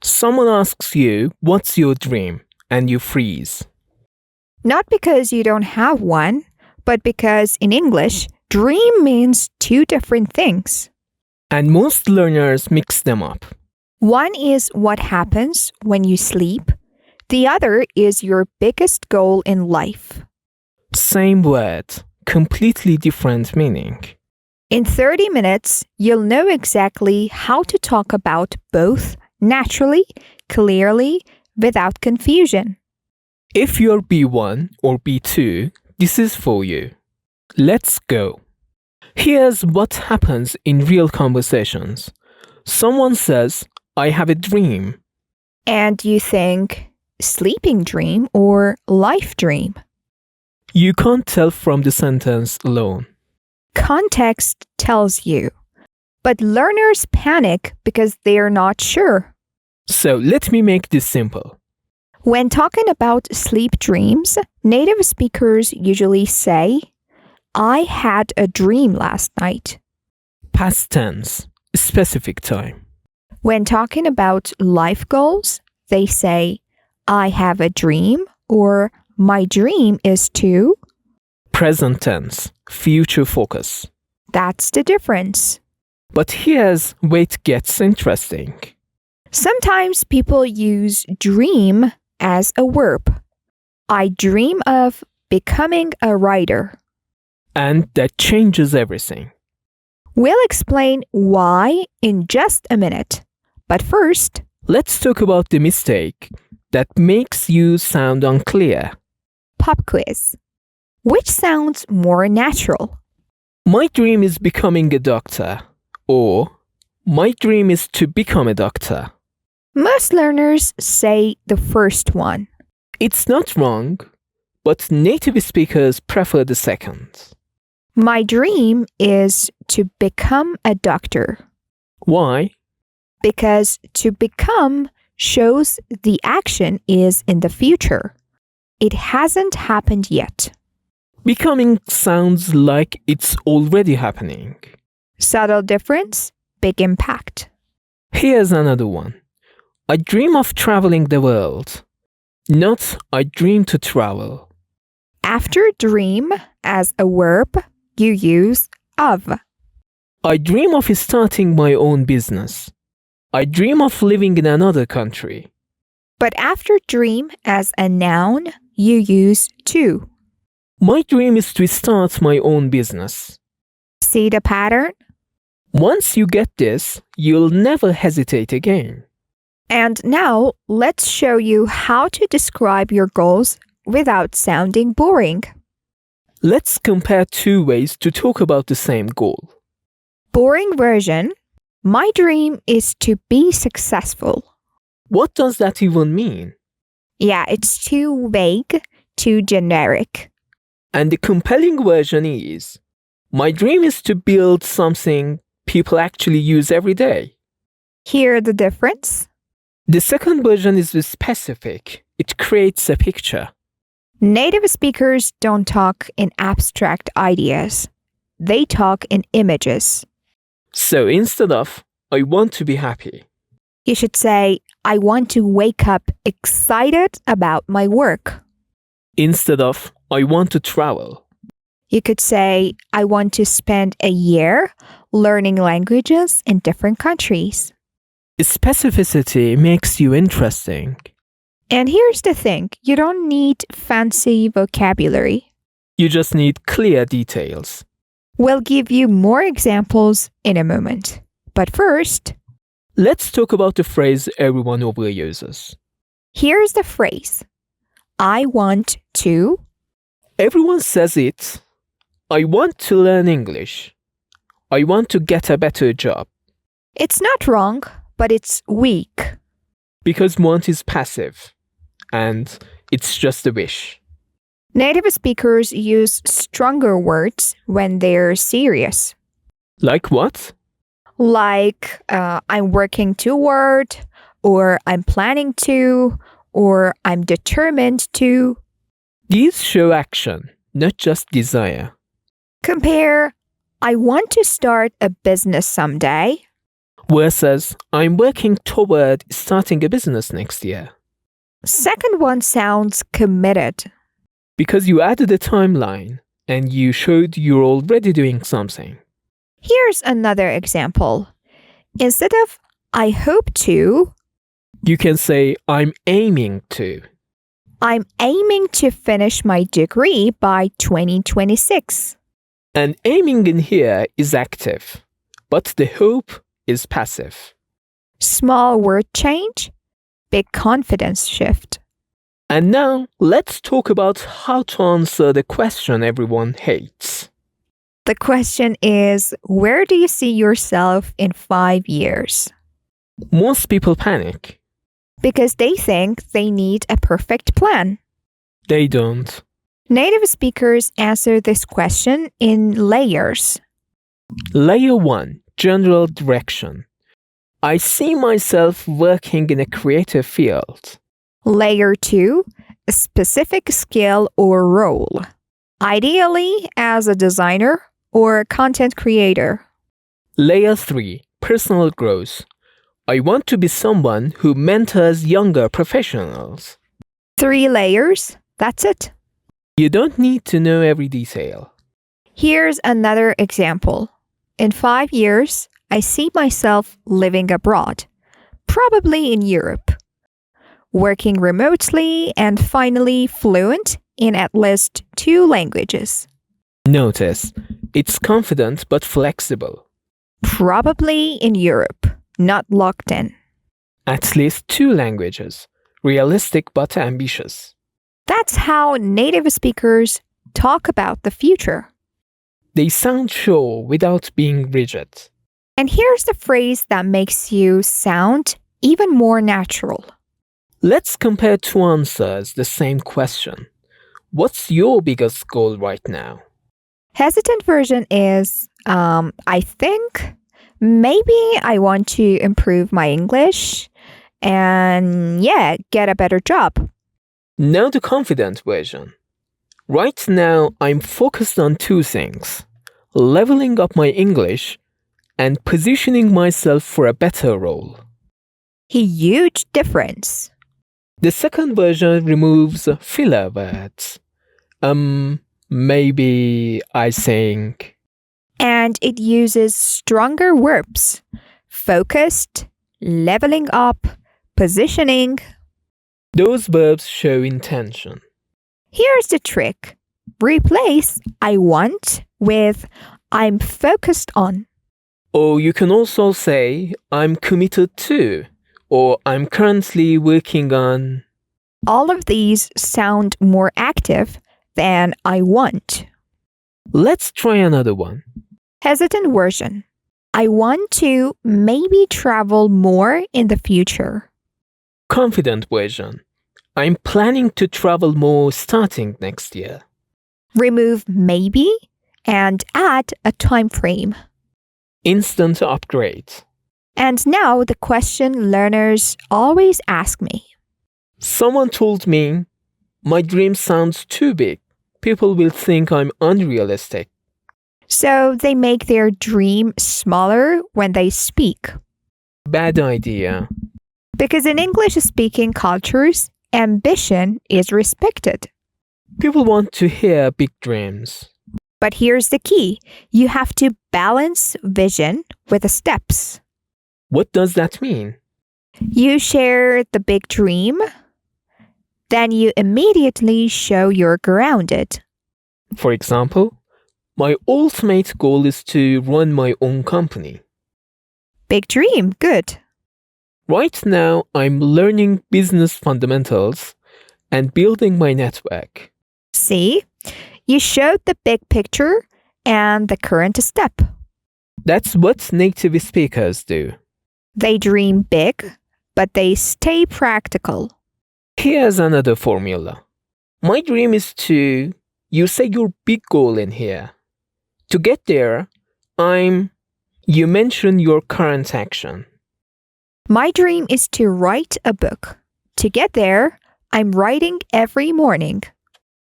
Someone asks you, "What's your dream?" and you freeze. Not because you don't have one, but because in English, dream means two different things. And most learners mix them up. One is what happens when you sleep, the other is your biggest goal in life. Same word, completely different meaning. In 30 minutes, you'll know exactly how to talk about both naturally, clearly, without confusion. If you're B1 or B2, this is for you. Let's go. Here's what happens in real conversations. Someone says, "I have a dream." And you think, sleeping dream or life dream? You can't tell from the sentence alone. Context tells you. But learners panic because they're not sure. So let me make this simple. When talking about sleep dreams, native speakers usually say, I had a dream last night. Past tense, specific time. When talking about life goals, they say, I have a dream or my dream is to. Present tense, future focus. That's the difference. But here's where it gets interesting. Sometimes people use dream as a verb. I dream of becoming a writer. And that changes everything. We'll explain why in just a minute. But first, let's talk about the mistake that makes you sound unclear. Pop quiz. Which sounds more natural? My dream is becoming a doctor. Or, my dream is to become a doctor. Most learners say the first one. It's not wrong, but native speakers prefer the second. My dream is to become a doctor. Why? Because to become shows the action is in the future. It hasn't happened yet. Becoming sounds like it's already happening. Subtle difference, big impact. Here's another one. I dream of traveling the world. Not I dream to travel. After dream as a verb, you use of. I dream of starting my own business. I dream of living in another country. But after dream as a noun, you use to. My dream is to start my own business. See the pattern? Once you get this, you'll never hesitate again. And now, let's show you how to describe your goals without sounding boring. Let's compare two ways to talk about the same goal. Boring version. My dream is to be successful. What does that even mean? Yeah, it's too vague, too generic. And the compelling version is, my dream is to build something people actually use every day. Hear the difference? The second version is specific. It creates a picture. Native speakers don't talk in abstract ideas. They talk in images. So instead of, I want to be happy, You should say, I want to wake up excited about my work. instead of, I want to travel. You could say, I want to spend a year learning languages in different countries. Specificity makes you interesting. And here's the thing, you don't need fancy vocabulary. You just need clear details. We'll give you more examples in a moment. But first, Let's talk about the phrase everyone overuses. here's the phrase. I want to. Everyone says it. I want to learn English. I want to get a better job. It's not wrong, but it's weak. Because want is passive. And it's just a wish. Native speakers use stronger words when they're serious. Like what? Like, I'm working toward, or I'm planning to, or I'm determined to. These show action, not just desire. Compare, I want to start a business someday. versus I'm working toward starting a business next year. Second one sounds committed. Because you added a timeline and you showed you're already doing something. Here's another example. Instead of I hope to, You can say I'm aiming to. I'm aiming to finish my degree by 2026. And aiming in here is active, but the hope is passive. Small word change, big confidence shift. And now let's talk about how to answer the question everyone hates. The question is, where do you see yourself in 5 years? Most people panic. Because they think they need a perfect plan. They don't. Native speakers answer this question in layers. Layer 1, general direction. I see myself working in a creative field. Layer 2, a specific skill or role. Ideally as a designer or content creator. Layer 3, personal growth. I want to be someone who mentors younger professionals. 3 layers, that's it. You don't need to know every detail. Here's another example. In 5 years, I see myself living abroad, probably in Europe, working remotely and finally fluent in at least 2 languages. Notice, it's confident but flexible. Probably in Europe, not locked in. At least 2 languages. Realistic but ambitious. That's how native speakers talk about the future. They sound sure without being rigid. And here's the phrase that makes you sound even more natural. Let's compare 2 answers the same question. What's your biggest goal right now? Hesitant version is, I think maybe I want to improve my English and get a better job. Now the confident version. Right now, I'm focused on 2 things. Leveling up my English and positioning myself for a better role. Huge difference. The second version removes filler words. Maybe, I think. And it uses stronger verbs. Focused, leveling up, positioning. Those verbs show intention. Here's the trick. Replace I want with I'm focused on. Or you can also say, I'm committed to, or I'm currently working on. All of these sound more active than I want. Let's try another one. Hesitant version. I want to maybe travel more in the future. Confident version. I'm planning to travel more starting next year. Remove maybe and add a time frame. Instant upgrade. And now the question learners always ask me. Someone told me, my dream sounds too big. People will think I'm unrealistic. So they make their dream smaller when they speak. Bad idea. Because in English-speaking cultures, ambition is respected. People want to hear big dreams. But here's the key. You have to balance vision with the steps. What does that mean? You share the big dream, then you immediately show you're grounded. For example, my ultimate goal is to run my own company. Big dream, good. Right now, I'm learning business fundamentals and building my network. See, you showed the big picture and the current step. That's what native speakers do. They dream big, but they stay practical. Here's another formula. My dream is to, you say your big goal in here. To get there, you mention your current action. My dream is to write a book. To get there, I'm writing every morning.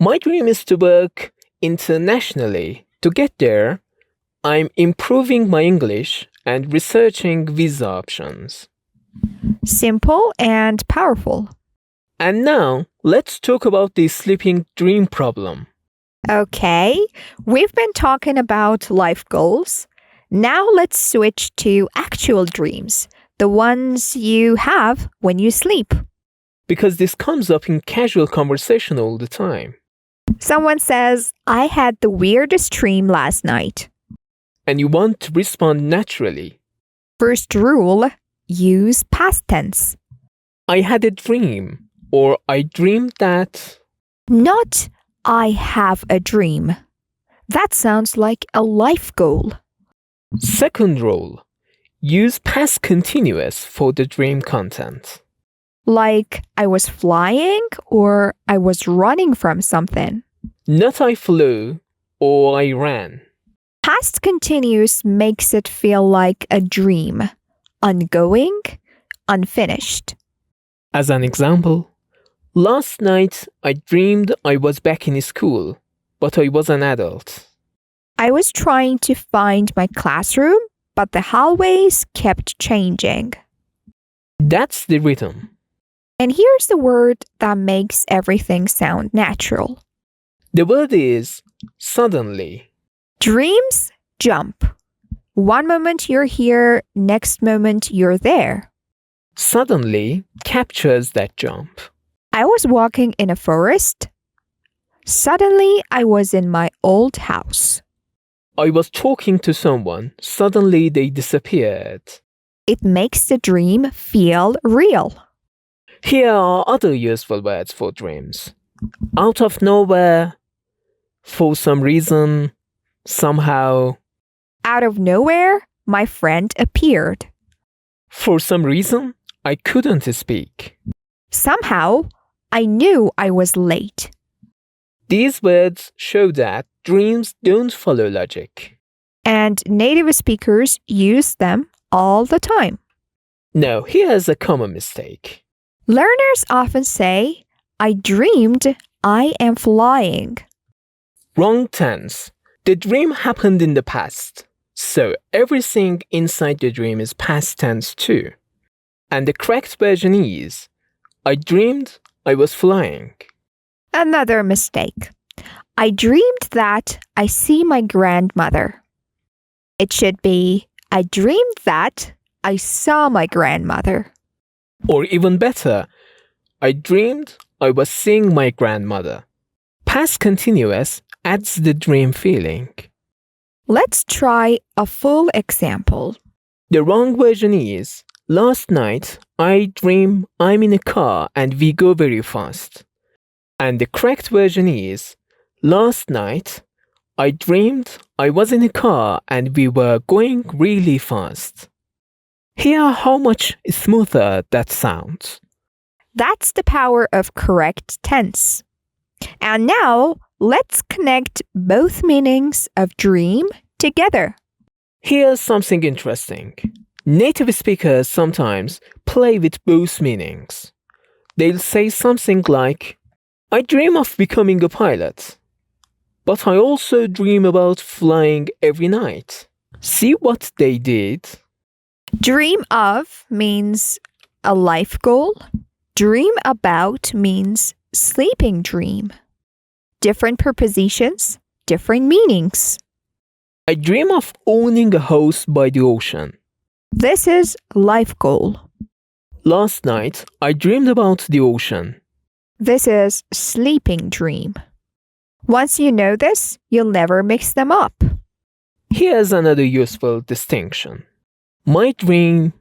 My dream is to work internationally. To get there, I'm improving my English and researching visa options. Simple and powerful. And now, let's talk about the sleeping dream problem. Okay, we've been talking about life goals. Now let's switch to actual dreams, the ones you have when you sleep. Because this comes up in casual conversation all the time. Someone says, I had the weirdest dream last night. And you want to respond naturally. First rule, use past tense. I had a dream, or I dreamed that. Not, I have a dream. That sounds like a life goal. Second rule, use past continuous for the dream content. Like I was flying or I was running from something. Not I flew or I ran. Past continuous makes it feel like a dream, ongoing, unfinished. As an example, last night I dreamed I was back in school, but I was an adult. I was trying to find my classroom, but the hallways kept changing. That's the rhythm. And here's the word that makes everything sound natural. The word is suddenly. Dreams jump. One moment you're here, next moment you're there. Suddenly captures that jump. I was walking in a forest. Suddenly I was in my old house. I was talking to someone. Suddenly they disappeared. It makes the dream feel real. Here are other useful words for dreams. Out of nowhere, for some reason, somehow. Out of nowhere, my friend appeared. For some reason, I couldn't speak. Somehow, I knew I was late. These words show that dreams don't follow logic. And native speakers use them all the time. Now, here's a common mistake. Learners often say, I dreamed I am flying. Wrong tense. The dream happened in the past, so everything inside the dream is past tense too. And the correct version is, I dreamed I was flying. Another mistake. I dreamed that I see my grandmother. It should be, I dreamed that I saw my grandmother. Or even better, I dreamed I was seeing my grandmother. Past continuous adds the dream feeling. Let's try a full example. The wrong version is, last night I dream I'm in a car and we go very fast. And the correct version is, last night I dreamed I was in a car and we were going really fast. Hear how much smoother that sounds. That's the power of correct tense. And now, let's connect both meanings of dream together. Here's something interesting. Native speakers sometimes play with both meanings. They'll say something like, I dream of becoming a pilot, but I also dream about flying every night. See what they did? Dream of means a life goal. Dream about means sleeping dream. Different prepositions, different meanings. I dream of owning a house by the ocean. This is life goal. Last night, I dreamed about the ocean. This is sleeping dream. Once you know this, you'll never mix them up. Here's another useful distinction. My dream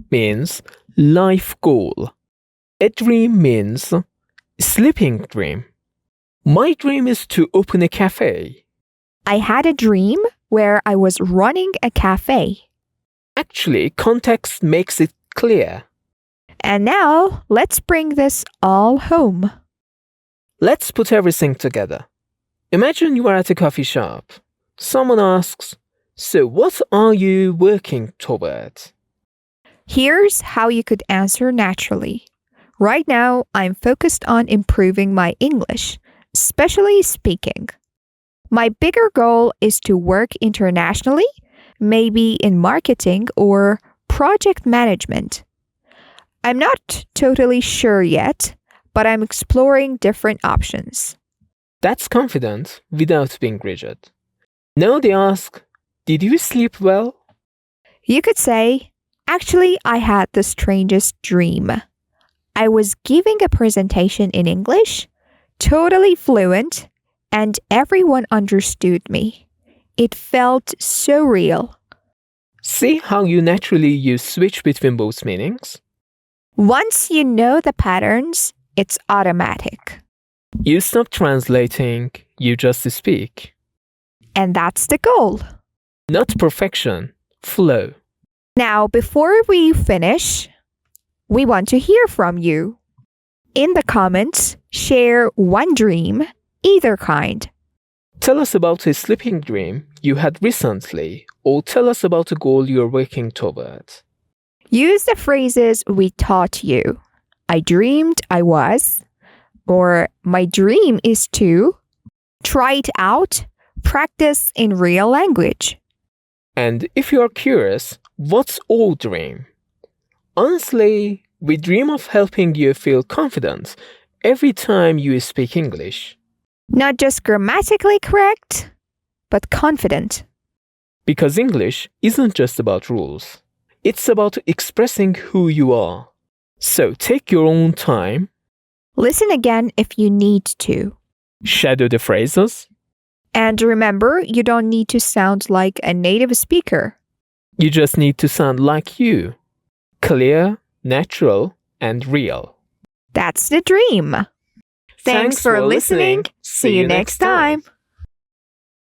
means life goal. A dream means sleeping dream. My dream is to open a cafe. I had a dream where I was running a cafe. Actually, context makes it clear. And now, let's bring this all home. Let's put everything together. Imagine you are at a coffee shop. Someone asks, so what are you working toward? Here's how you could answer naturally. Right now, I'm focused on improving my English, especially speaking. My bigger goal is to work internationally, maybe in marketing or project management. I'm not totally sure yet, but I'm exploring different options. That's confident without being rigid. Now they ask, did you sleep well? You could say, actually, I had the strangest dream. I was giving a presentation in English, totally fluent, and everyone understood me. It felt so real. See how you naturally switch between both meanings? Once you know the patterns, it's automatic. You stop translating, you just speak. And that's the goal. Not perfection, flow. Now, before we finish, we want to hear from you. In the comments, share one dream, either kind. Tell us about a sleeping dream you had recently, or tell us about a goal you're working toward. Use the phrases we taught you. I dreamed I was, or my dream is to. Try it out, practice in real language. And if you're curious, what's our dream? Honestly, we dream of helping you feel confident every time you speak English. Not just grammatically correct, but confident. Because English isn't just about rules. It's about expressing who you are. So take your own time. Listen again if you need to. Shadow the phrases. And remember, you don't need to sound like a native speaker. You just need to sound like you. Clear, natural, and real. That's the dream. Thanks for listening. See you next time.